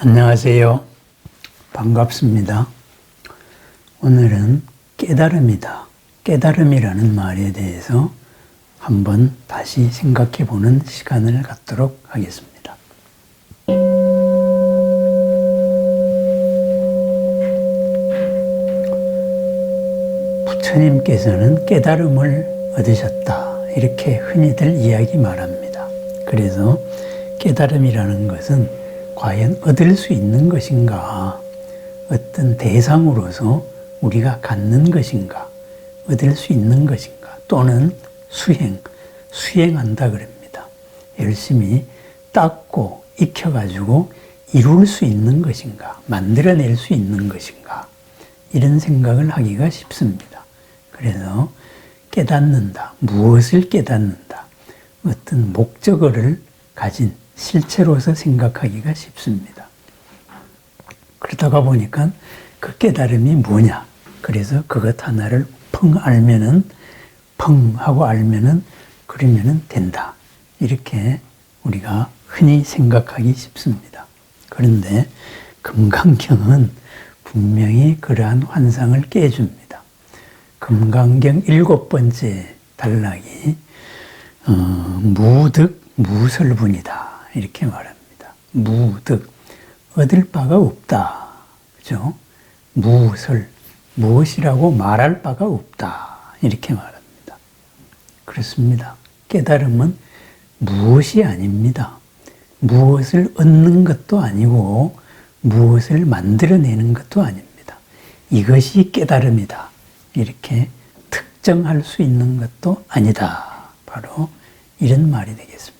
안녕하세요. 반갑습니다. 오늘은 깨달음이다. 깨달음이라는 말에 대해서 한번 다시 생각해 보는 시간을 갖도록 하겠습니다. 부처님께서는 깨달음을 얻으셨다. 이렇게 흔히들 이야기 말합니다. 그래서 깨달음이라는 것은 과연 얻을 수 있는 것인가, 어떤 대상으로서 우리가 갖는 것인가, 얻을 수 있는 것인가, 또는 수행한다 그럽니다. 열심히 닦고 익혀가지고 이룰 수 있는 것인가, 만들어낼 수 있는 것인가, 이런 생각을 하기가 쉽습니다. 그래서 깨닫는다, 무엇을 깨닫는다, 어떤 목적어를 가진 실체로서 생각하기가 쉽습니다. 그러다가 보니까 그 깨달음이 뭐냐, 그래서 그것 하나를 펑 하고 알면은 그러면은 된다, 이렇게 우리가 흔히 생각하기 쉽습니다. 그런데 금강경은 분명히 그러한 환상을 깨줍니다. 금강경 7번째 단락이 무득 무설분이다, 이렇게 말합니다. 무득, 얻을 바가 없다. 그죠? 무설, 무엇이라고 말할 바가 없다. 이렇게 말합니다. 그렇습니다. 깨달음은 무엇이 아닙니다. 무엇을 얻는 것도 아니고 무엇을 만들어내는 것도 아닙니다. 이것이 깨달음이다. 이렇게 특정할 수 있는 것도 아니다. 바로 이런 말이 되겠습니다.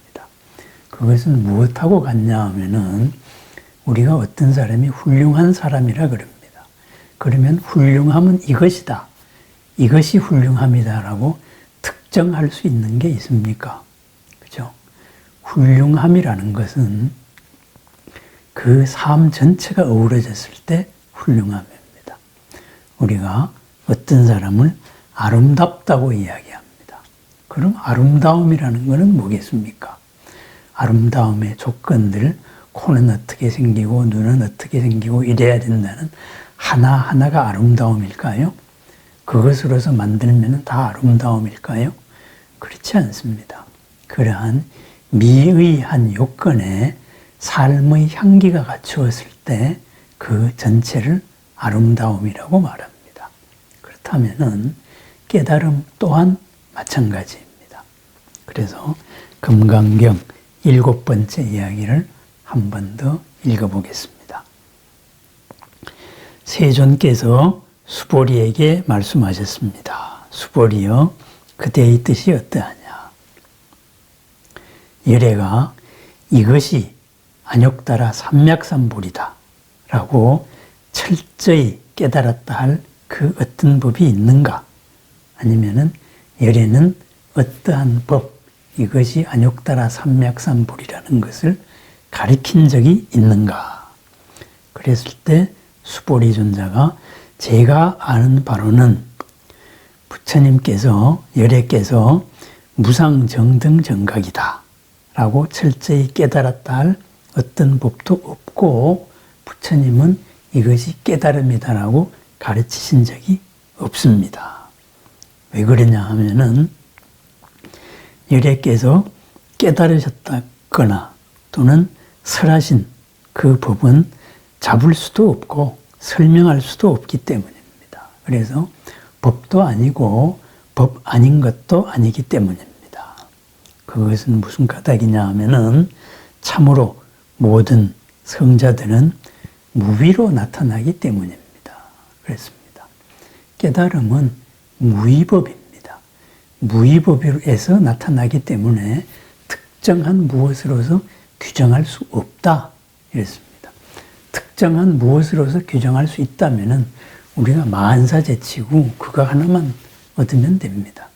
그것은 무엇하고 같냐 하면은 우리가 어떤 사람이 훌륭한 사람이라 그럽니다. 그러면 훌륭함은 이것이다, 이것이 훌륭함이다라고 특정할 수 있는 게 있습니까? 그죠? 훌륭함이라는 것은 그 삶 전체가 어우러졌을 때 훌륭함입니다. 우리가 어떤 사람을 아름답다고 이야기합니다. 그럼 아름다움이라는 것은 뭐겠습니까? 아름다움의 조건들, 코는 어떻게 생기고 눈은 어떻게 생기고 이래야 된다는 하나하나가 아름다움일까요? 그것으로서 만들면 다 아름다움일까요? 그렇지 않습니다. 그러한 미의한 요건에 삶의 향기가 갖추었을 때 그 전체를 아름다움이라고 말합니다. 그렇다면 깨달음 또한 마찬가지입니다. 그래서 금강경 7번째 이야기를 한 번 더 읽어보겠습니다. 세존께서 수보리에게 말씀하셨습니다. 수보리여, 그대의 뜻이 어떠하냐? 열애가 이것이 안욕따라 삼맥삼불이다 라고 철저히 깨달았다 할 그 어떤 법이 있는가? 아니면은 열애는 어떠한 법, 이것이 안욕따라 삼맥삼불이라는 것을 가르친 적이 있는가? 그랬을 때 수보리 존자가 제가 아는 바로는 부처님께서, 열애께서 무상정등정각이다 라고 철저히 깨달았다 할 어떤 법도 없고, 부처님은 이것이 깨달음이다 라고 가르치신 적이 없습니다. 왜 그러냐 하면은 열애께서 깨달으셨다거나 또는 설하신 그 법은 잡을 수도 없고 설명할 수도 없기 때문입니다. 그래서 법도 아니고 법 아닌 것도 아니기 때문입니다. 그것은 무슨 까닭이냐 하면은 참으로 모든 성자들은 무위로 나타나기 때문입니다. 그렇습니다. 깨달음은 무위법입니다. 무위법에서 나타나기 때문에 특정한 무엇으로서 규정할 수 없다, 이랬습니다. 특정한 무엇으로서 규정할 수 있다면은 우리가 만사제치고 그거 하나만 얻으면 됩니다.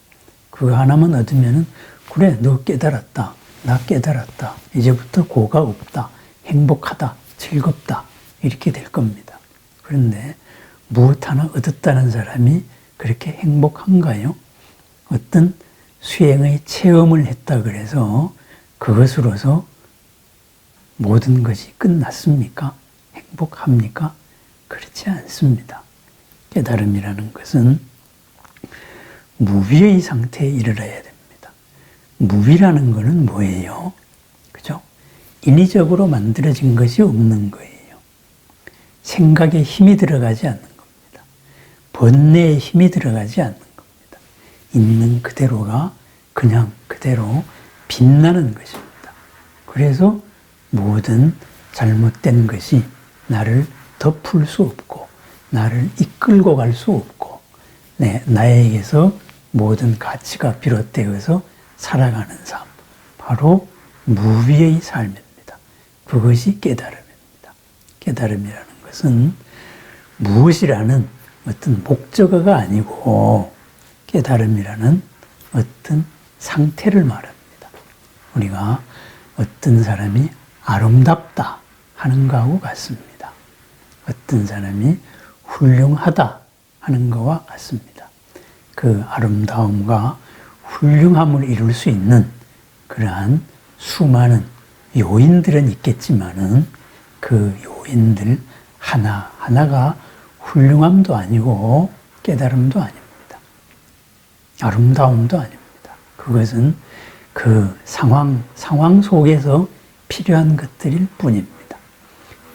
그거 하나만 얻으면은 그래, 너 깨달았다, 나 깨달았다, 이제부터 고가 없다, 행복하다, 즐겁다, 이렇게 될 겁니다. 그런데 무엇 하나 얻었다는 사람이 그렇게 행복한가요? 어떤 수행의 체험을 했다 그래서 그것으로서 모든 것이 끝났습니까? 행복합니까? 그렇지 않습니다. 깨달음이라는 것은 무비의 상태에 이르러야 됩니다. 무비라는 것은 뭐예요? 그죠? 인위적으로 만들어진 것이 없는 거예요. 생각에 힘이 들어가지 않는 겁니다. 번뇌에 힘이 들어가지 않는 겁니다. 있는 그대로가 그냥 그대로 빛나는 것입니다. 그래서 모든 잘못된 것이 나를 덮을 수 없고 나를 이끌고 갈 수 없고 나에게서 모든 가치가 비롯되어서 살아가는 삶, 바로 무비의 삶입니다. 그것이 깨달음입니다. 깨달음이라는 것은 무엇이라는 어떤 목적어가 아니고 깨달음이라는 어떤 상태를 말합니다. 우리가 어떤 사람이 아름답다 하는 것하고 같습니다. 어떤 사람이 훌륭하다 하는 것과 같습니다. 그 아름다움과 훌륭함을 이룰 수 있는 그러한 수많은 요인들은 있겠지만은 그 요인들 하나하나가 훌륭함도 아니고 깨달음도 아닙니다. 아름다움도 아닙니다. 그것은 그 상황 속에서 필요한 것들일 뿐입니다.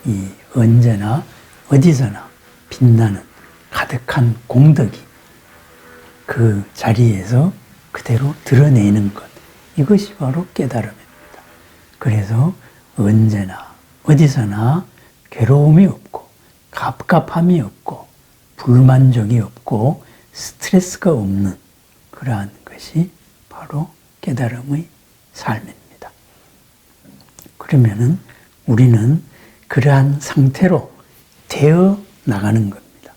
이 언제나 어디서나 빛나는 가득한 공덕이 그 자리에서 그대로 드러내는 것, 이것이 바로 깨달음입니다. 그래서 언제나 어디서나 괴로움이 없고 갑갑함이 없고 불만족이 없고 스트레스가 없는 그러한 것이 바로 깨달음의 삶입니다. 그러면은 우리는 그러한 상태로 되어 나가는 겁니다.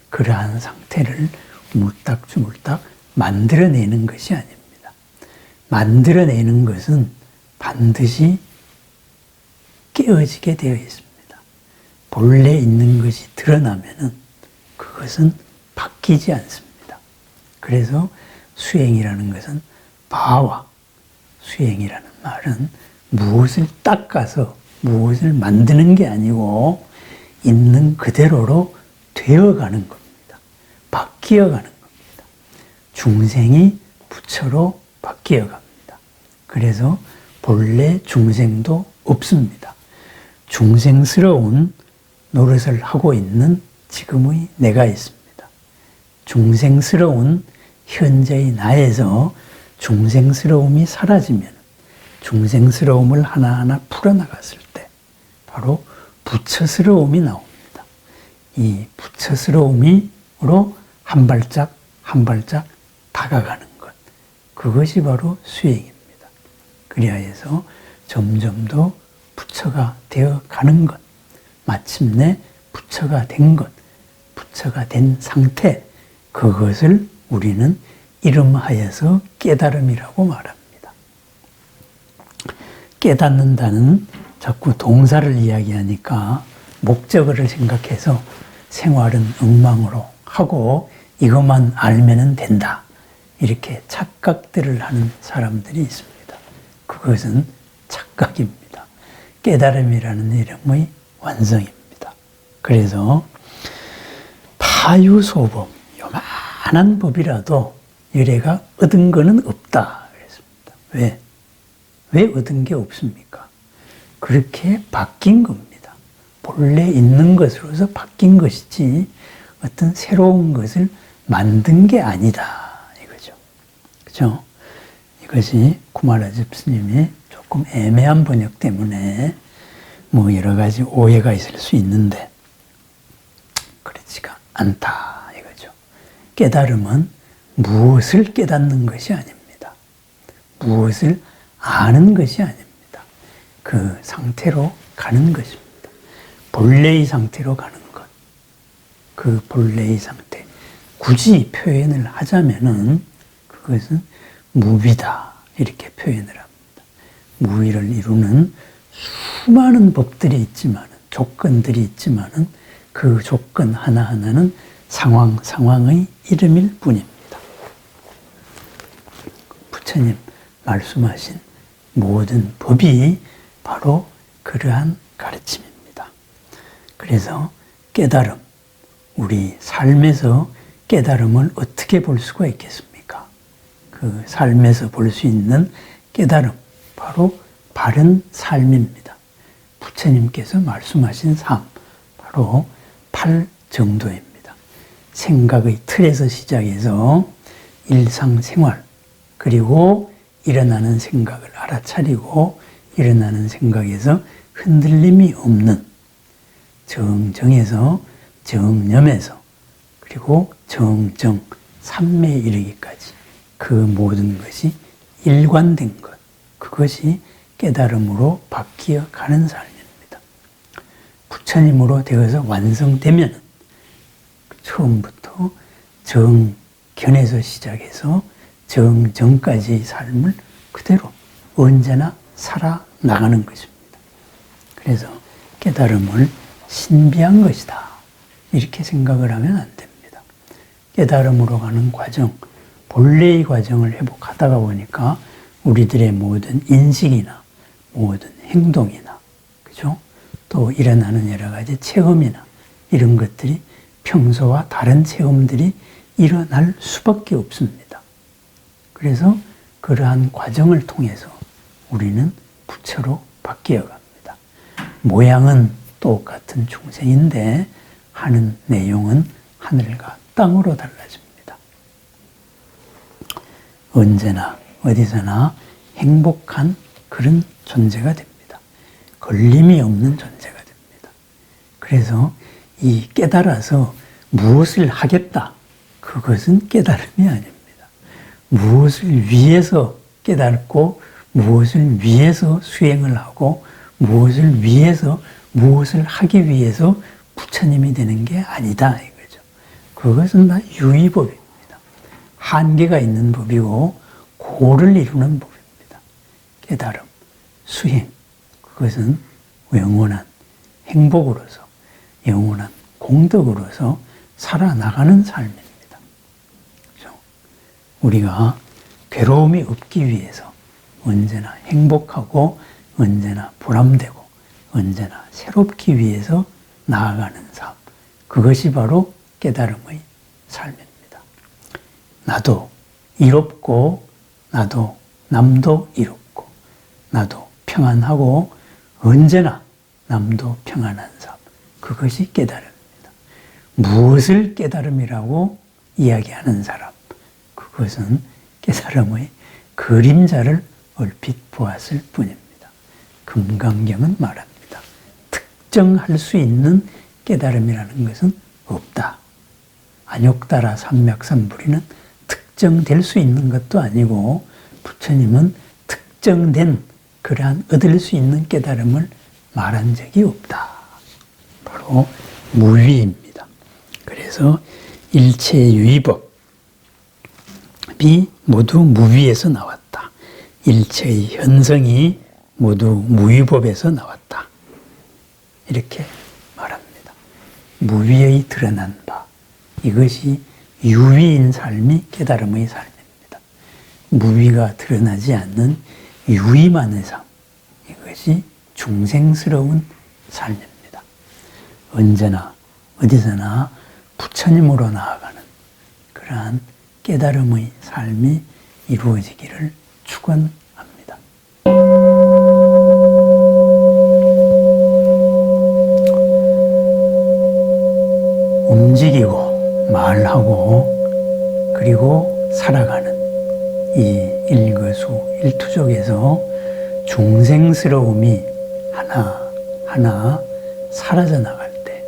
그러한 상태를 물딱주물딱 만들어내는 것이 아닙니다. 만들어내는 것은 반드시 깨어지게 되어 있습니다. 본래 있는 것이 드러나면은 그것은 바뀌지 않습니다. 그래서 수행이라는 것은 바와, 수행이라는 말은 무엇을 닦아서 무엇을 만드는 게 아니고 있는 그대로로 되어가는 겁니다. 바뀌어가는 겁니다. 중생이 부처로 바뀌어갑니다. 그래서 본래 중생도 없습니다. 중생스러운 노릇을 하고 있는 지금의 내가 있습니다. 중생스러운 현재의 나에서 중생스러움이 사라지면 중생스러움을 하나하나 풀어나갔을 때 바로 부처스러움이 나옵니다. 이 부처스러움으로 한 발짝 한 발짝 다가가는 것, 그것이 바로 수행입니다. 그리하여서 점점 더 부처가 되어가는 것, 마침내 부처가 된 것, 부처가 된 상태, 그것을 우리는 이름하여서 깨달음이라고 말합니다. 깨닫는다는 자꾸 동사를 이야기하니까 목적어를 생각해서 생활은 엉망으로 하고 이것만 알면 된다, 이렇게 착각들을 하는 사람들이 있습니다. 그것은 착각입니다. 깨달음이라는 이름의 완성입니다. 그래서 파유소법, 요만한 법이라도 열애가 얻은 거는 없다 그랬습니다. 왜 얻은 게 없습니까? 그렇게 바뀐 겁니다. 본래 있는 것으로서 바뀐 것이지 어떤 새로운 것을 만든 게 아니다 이거죠. 그죠? 이것이 쿠마라집 스님이 조금 애매한 번역 때문에 뭐 여러 가지 오해가 있을 수 있는데 그렇지가 않다 이거죠. 깨달음은 무엇을 깨닫는 것이 아닙니다. 무엇을 아는 것이 아닙니다. 그 상태로 가는 것입니다. 본래의 상태로 가는 것. 그 본래의 상태. 굳이 표현을 하자면은 그것은 무비다 이렇게 표현을 합니다. 무위를 이루는 수많은 법들이 있지만은, 조건들이 있지만은 그 조건 하나하나는 상황의 이름일 뿐입니다. 부처님 말씀하신 모든 법이 바로 그러한 가르침입니다. 그래서 깨달음, 우리 삶에서 깨달음을 어떻게 볼 수가 있겠습니까? 그 삶에서 볼 수 있는 깨달음, 바로 바른 삶입니다. 부처님께서 말씀하신 삶, 바로 8정도입니다. 생각의 틀에서 시작해서 일상생활, 그리고 일어나는 생각을 알아차리고 일어나는 생각에서 흔들림이 없는 정정에서 정념에서 그리고 정정, 삼매에 이르기까지 그 모든 것이 일관된 것, 그것이 깨달음으로 바뀌어 가는 삶입니다. 부처님으로 되어서 완성되면 처음부터 정견에서 시작해서 정정까지의 삶을 그대로 언제나 살아나가는 것입니다. 그래서 깨달음을 신비한 것이다, 이렇게 생각을 하면 안 됩니다. 깨달음으로 가는 과정, 본래의 과정을 회복하다가 보니까 우리들의 모든 인식이나 모든 행동이나, 그죠? 또 일어나는 여러 가지 체험이나 이런 것들이 평소와 다른 체험들이 일어날 수밖에 없습니다. 그래서 그러한 과정을 통해서 우리는 부처로 바뀌어 갑니다. 모양은 똑같은 중생인데 하는 내용은 하늘과 땅으로 달라집니다. 언제나 어디서나 행복한 그런 존재가 됩니다. 걸림이 없는 존재가 됩니다. 그래서 이 깨달아서 무엇을 하겠다, 그것은 깨달음이 아닙니다. 무엇을 위해서 깨닫고 무엇을 위해서 수행을 하고 무엇을 위해서 무엇을 하기 위해서 부처님이 되는 게 아니다, 이거죠. 그것은 다 유의법입니다. 한계가 있는 법이고 고를 이루는 법입니다. 깨달음, 수행, 그것은 영원한 행복으로서 영원한 공덕으로서 살아나가는 삶입니다. 그렇죠? 우리가 괴로움이 없기 위해서 언제나 행복하고 언제나 보람되고 언제나 새롭기 위해서 나아가는 삶, 그것이 바로 깨달음의 삶입니다. 나도 이롭고 나도 남도 이롭고 나도 평안하고 언제나 남도 평안한 삶, 그것이 깨달음입니다. 무엇을 깨달음이라고 이야기하는 사람, 그것은 깨달음의 그림자를 얼핏 보았을 뿐입니다. 금강경은 말합니다. 특정할 수 있는 깨달음이라는 것은 없다. 안욕따라 삼맥삼불이는 특정될 수 있는 것도 아니고 부처님은 특정된 그러한 얻을 수 있는 깨달음을 말한 적이 없다. 바로 무위입니다. 그래서 일체유의법이 모두 무위에서 나왔다. 일체의 현성이 모두 무위법에서 나왔다. 이렇게 말합니다. 무위의 드러난 바, 이것이 유위인 삶이 깨달음의 삶입니다. 무위가 드러나지 않는 유위만의 삶, 이것이 중생스러운 삶입니다. 언제나 어디서나 부처님으로 나아가는 그러한 깨달음의 삶이 이루어지기를 축원합니다. 움직이고 말하고 그리고 살아가는 이 일거수일투족에서 중생스러움이 하나하나 사라져 나갈 때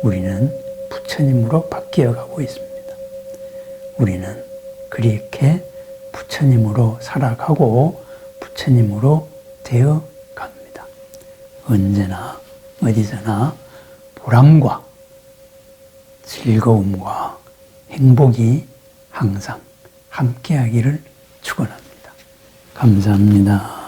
우리는 부처님으로 바뀌어 가고 있습니다. 우리는 그렇게 부처님으로 살아가고 부처님으로 되어 갑니다. 언제나 어디서나 보람과 즐거움과 행복이 항상 함께하기를 축원합니다. 감사합니다.